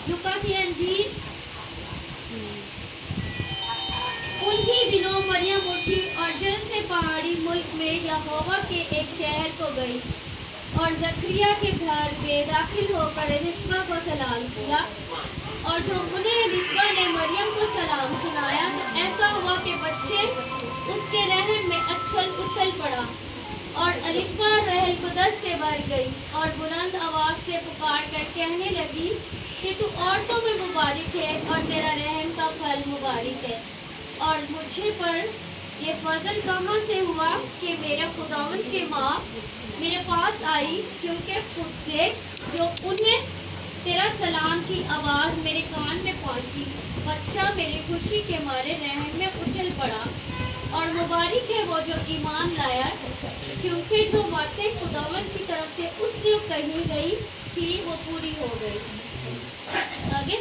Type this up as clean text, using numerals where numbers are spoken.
लुका की अंजील। उन्हीं दिनों मरियम उठी और जल्द से पहाड़ी मुल्क में यहोवा के एक शहर को गई और जकरिया के घर में दाखिल होकर एलिशबा को सलाम किया। और जब उन्हें एलिशबा ने मरियम को सलाम सुनाया तो ऐसा हुआ कि बच्चे उसके रहम में उछल पड़ा और एलिशबा रहल कुदस से भर गई और बुलंद आवाज से पुकार कर कहने लगी कि तू औरतों में मुबारक है और तेरा रहम का फल मुबारक है। और मुझे पर ये फजल कहाँ से हुआ कि मेरा खुदावंद के माँ मेरे पास आई, क्योंकि खुद से जो उन्हें तेरा सलाम की आवाज़ मेरे कान में पहुंची। बच्चा मेरी खुशी के मारे रहम में उछल पड़ा और मुबारक है वो जो ईमान लाया, क्योंकि जो बातें खुदावंद की तरफ से उसने कही गई थी वो पूरी हो गई। आगे